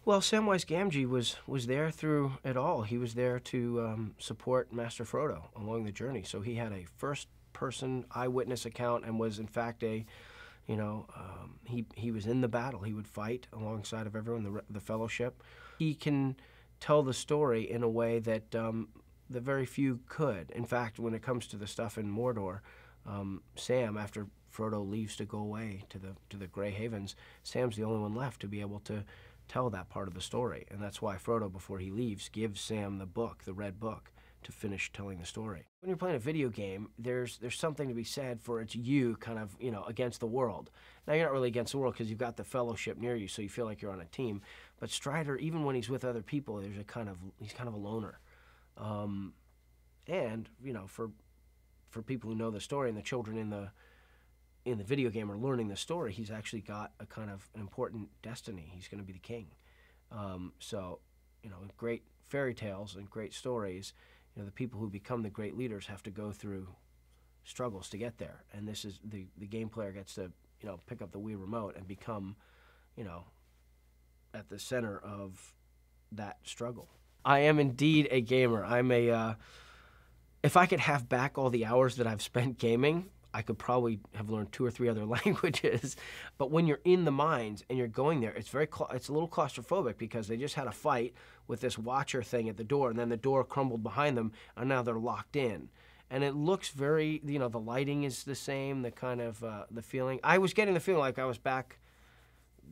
Well, Samwise Gamgee was there through it all. He was there to support Master Frodo along the journey. So he had a first-person eyewitness account and was, in fact, he was in the battle. He would fight alongside of everyone, the Fellowship. He can tell the story in a way that the very few could. In fact, when it comes to the stuff in Mordor, Sam, after Frodo leaves to go away to the Grey Havens, Sam's the only one left to be able to tell that part of the story. And that's why Frodo, before he leaves, gives Sam the book, the red book, to finish telling the story. When you're playing a video game, there's something to be said for it's you kind of, against the world. Now, you're not really against the world because you've got the Fellowship near you, so you feel like you're on a team. But Strider, even when he's with other people, he's kind of a loner. And, for people who know the story and the children in the video game are learning the story, he's actually got a kind of an important destiny. He's going to be the king. So, great fairy tales and great stories, the people who become the great leaders have to go through struggles to get there. And this is the game player gets to, pick up the Wii remote and become, at the center of that struggle. I am indeed a gamer. I'm if I could have back all the hours that I've spent gaming, I could probably have learned 2 or 3 other languages. But when you're in the mines and you're going there, it's a little claustrophobic because they just had a fight with this watcher thing at the door, and then the door crumbled behind them, and now they're locked in. And it looks very, the lighting is the same, the kind of, the feeling. I was getting the feeling like I was back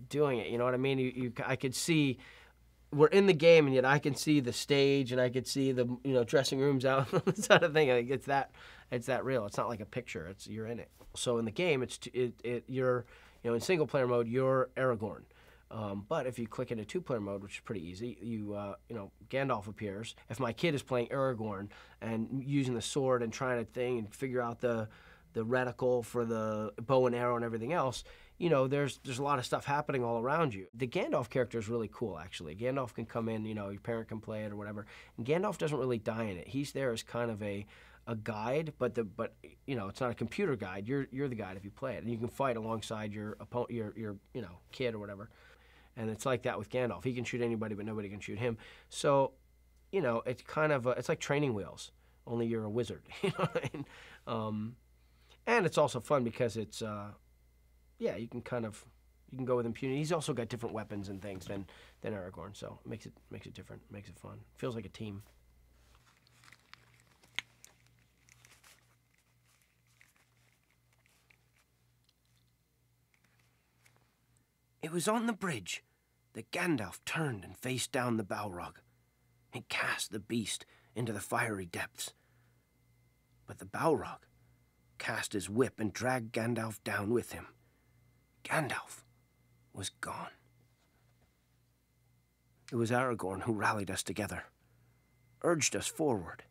doing it, you know what I mean? I could see, we're in the game, and yet I can see the stage, and I could see the, dressing rooms out, that sort of thing. Like, it's that real. It's not like a picture. You're in it. So in the game, you're, in single player mode, you're Aragorn. But if you click into 2-player mode, which is pretty easy, Gandalf appears. If my kid is playing Aragorn and using the sword and trying to figure out the reticle for the bow and arrow and everything else, there's a lot of stuff happening all around you. The Gandalf character is really cool, actually. Gandalf can come in, your parent can play it or whatever. And Gandalf doesn't really die in it. He's there as kind of a guide, but it's not a computer guide. You're the guide if you play it, and you can fight alongside your opponent, your kid or whatever. And it's like that with Gandalf. He can shoot anybody, but nobody can shoot him. So, it's kind of it's like training wheels, only you're a wizard. You know what I mean? And it's also fun because it's you can go with impunity. He's also got different weapons and things than Aragorn, so it makes it different, makes it fun. Feels like a team. It was on the bridge that Gandalf turned and faced down the Balrog and cast the beast into the fiery depths. But the Balrog cast his whip and dragged Gandalf down with him. Gandalf was gone. It was Aragorn who rallied us together, urged us forward.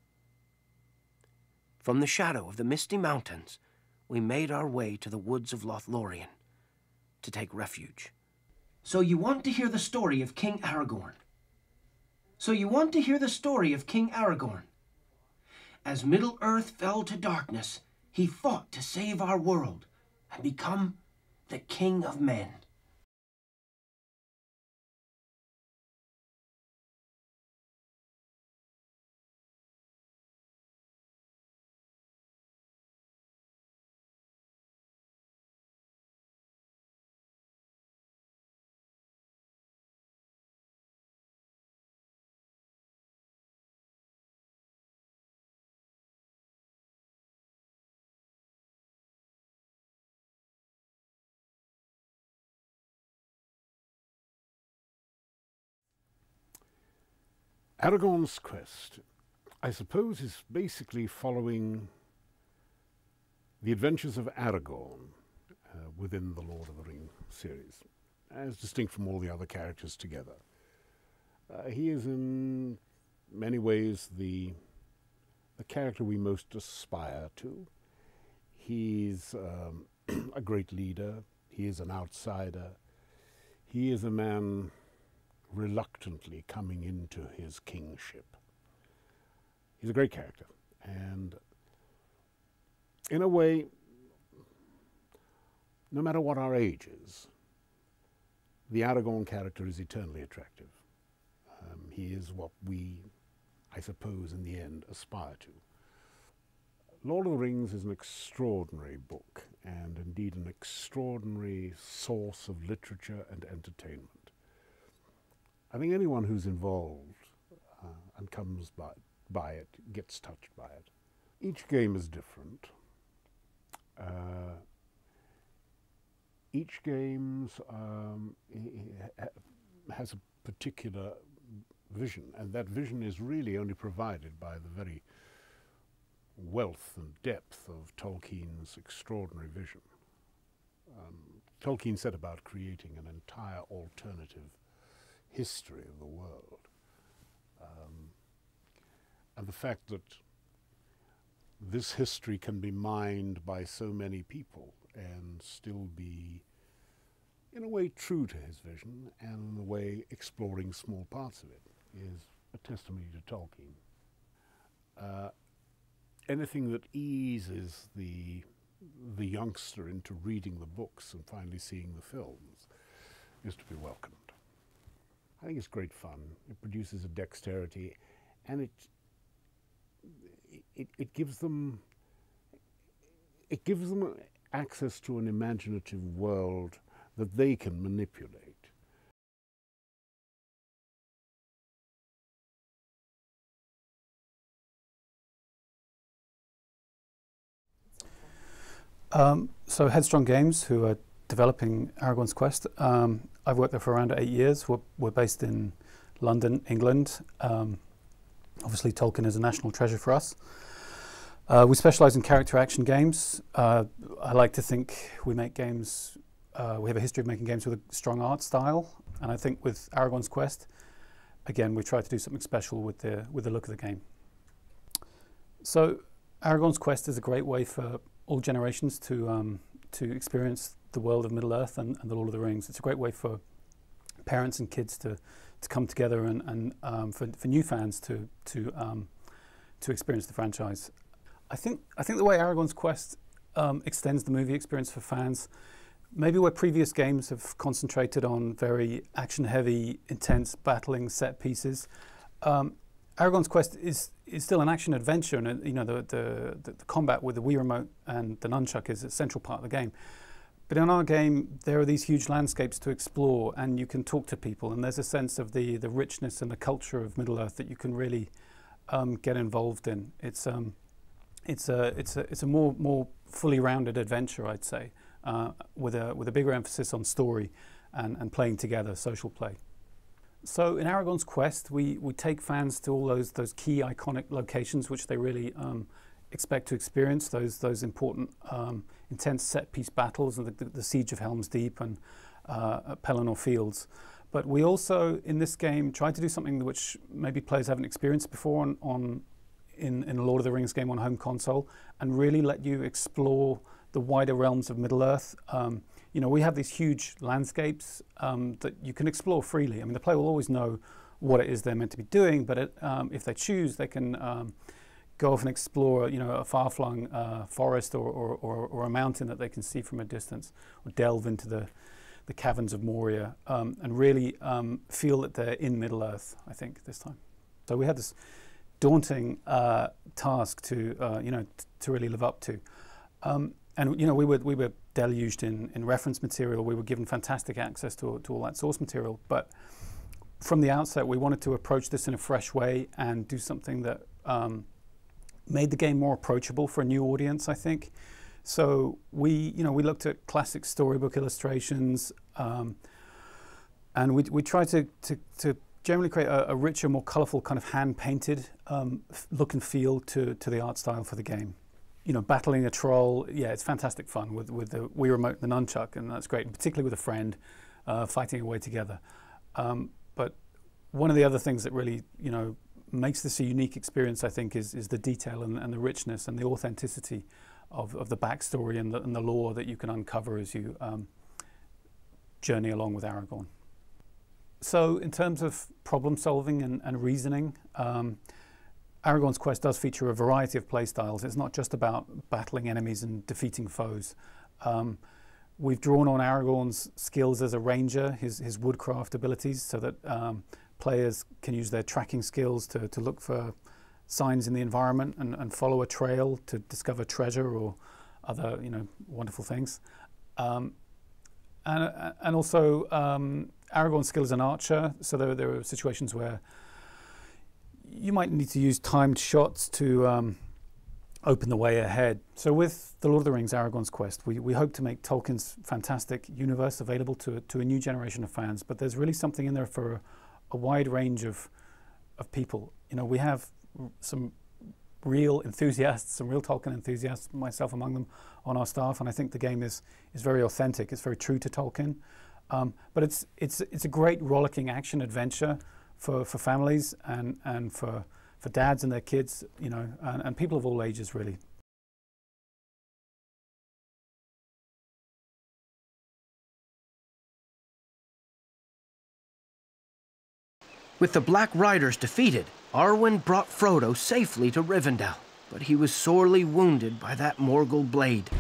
From the shadow of the misty mountains, we made our way to the woods of Lothlorien to take refuge. So you want to hear the story of King Aragorn? As Middle-earth fell to darkness, he fought to save our world and become the King of Men. Aragorn's quest, I suppose, is basically following the adventures of Aragorn within the Lord of the Rings series, as distinct from all the other characters together. He is in many ways the character we most aspire to. He's a great leader. He is an outsider. He is a man reluctantly coming into his kingship. He's a great character, and in a way, no matter what our age is, the Aragorn character is eternally attractive. He is what we, I suppose, in the end, aspire to. Lord of the Rings is an extraordinary book, and indeed an extraordinary source of literature and entertainment. I think anyone who's involved and comes by it gets touched by it. Each game is different. Each game has a particular vision, and that vision is really only provided by the very wealth and depth of Tolkien's extraordinary vision. Tolkien set about creating an entire alternative history of the world. And the fact that this history can be mined by so many people and still be, in a way, true to his vision, and in a way exploring small parts of it, is a testimony to Tolkien. Anything that eases the youngster into reading the books and finally seeing the films is to be welcomed. I think it's great fun. It produces a dexterity, and it gives them access to an imaginative world that they can manipulate. So Headstrong Games, who are developing Aragorn's Quest, I've worked there for around 8 years. We're based in London, England. Obviously Tolkien is a national treasure for us. We specialise in character action games. I like to think we make games, we have a history of making games with a strong art style, and I think with Aragorn's Quest, again, we try to do something special with the look of the game. So Aragorn's Quest is a great way for all generations to experience the world of Middle-earth and the Lord of the Rings. It's a great way for parents and kids to come together and for new fans to experience the franchise. I think the way Aragorn's Quest extends the movie experience for fans, maybe where previous games have concentrated on very action-heavy, intense battling set pieces, Aragorn's Quest is still an action adventure, and you know the combat with the Wii remote and the nunchuck is a central part of the game. But in our game, there are these huge landscapes to explore, and you can talk to people, and there's a sense of the richness and the culture of Middle-earth that you can really get involved in. It's a more fully rounded adventure, I'd say, with a bigger emphasis on story and playing together, social play. So in Aragorn's Quest, we take fans to all those key iconic locations which they really expect to experience, those important intense set-piece battles, and the Siege of Helm's Deep and Pelennor Fields. But we also, in this game, try to do something which maybe players haven't experienced before in a Lord of the Rings game on home console, and really let you explore the wider realms of Middle-earth. You know, we have these huge landscapes that you can explore freely. I mean, the player will always know what it is they're meant to be doing, but if they choose, they can go off and explore, you know, a far-flung forest or a mountain that they can see from a distance, or delve into the caverns of Moria, and really feel that they're in Middle-earth, I think, this time. So we had this daunting task to, you know, to really live up to. And you know, we were deluged in reference material. We were given fantastic access to all that source material. But from the outset, we wanted to approach this in a fresh way and do something that made the game more approachable for a new audience, I think. So we looked at classic storybook illustrations, and we tried to generally create a richer, more colourful, kind of hand-painted look and feel to the art style for the game. You know, battling a troll, yeah, it's fantastic fun with the Wii remote and the nunchuck, and that's great, particularly with a friend, fighting away together. But one of the other things that really, you know, makes this a unique experience, I think, is the detail and the richness and the authenticity of the backstory and the lore that you can uncover as you journey along with Aragorn. So in terms of problem solving and reasoning, Aragorn's Quest does feature a variety of playstyles. It's not just about battling enemies and defeating foes. We've drawn on Aragorn's skills as a ranger, his woodcraft abilities, so that players can use their tracking skills to look for signs in the environment and follow a trail to discover treasure or other, wonderful things. And also Aragorn's skill as an archer. So there are situations where you might need to use timed shots to open the way ahead. So with The Lord of the Rings, Aragorn's Quest, we hope to make Tolkien's fantastic universe available to a new generation of fans, but there's really something in there for a wide range of people. We have some real enthusiasts, some real Tolkien enthusiasts, myself among them, on our staff, and I think the game is very authentic. It's very true to Tolkien, but it's a great rollicking action adventure for families and for dads and their kids, and people of all ages, really. With the Black Riders defeated, Arwen brought Frodo safely to Rivendell, but he was sorely wounded by that Morgul blade.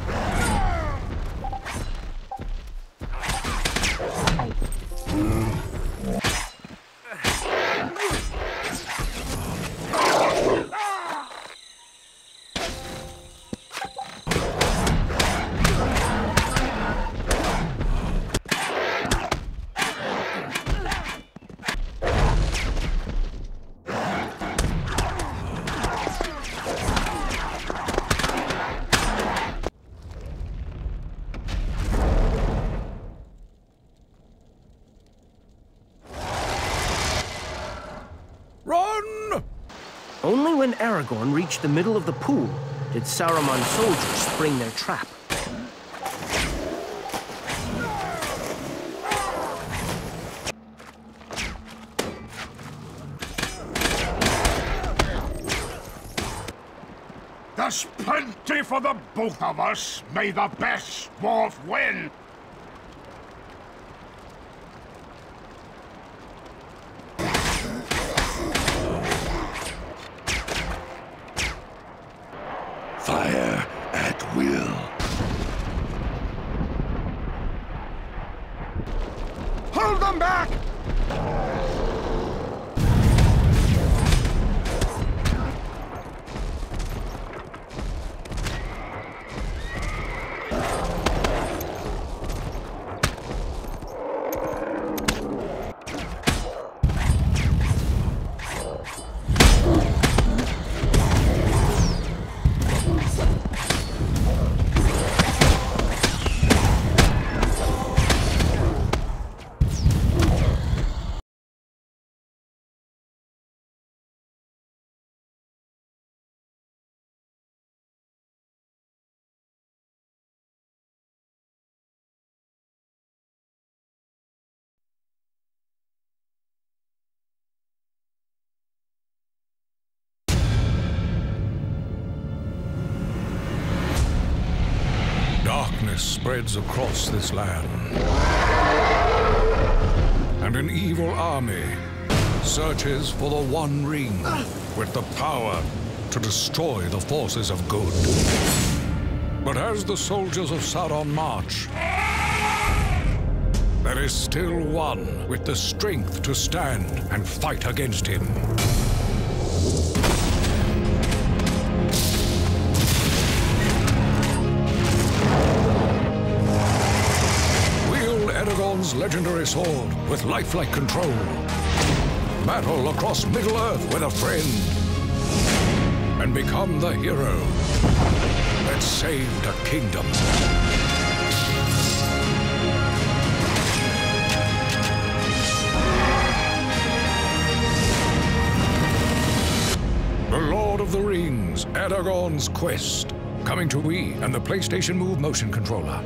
Only when Aragorn reached the middle of the pool did Saruman's soldiers spring their trap. There's plenty for the both of us. May the best dwarf win. Fire at will. Hold them back! Darkness spreads across this land, and an evil army searches for the One Ring with the power to destroy the forces of good. But as the soldiers of Sauron march, there is still one with the strength to stand and fight against him. Aragorn's legendary sword with lifelike control. Battle across Middle-earth with a friend. And become the hero that saved a kingdom. The Lord of the Rings, Aragorn's Quest. Coming to Wii and the PlayStation Move motion controller.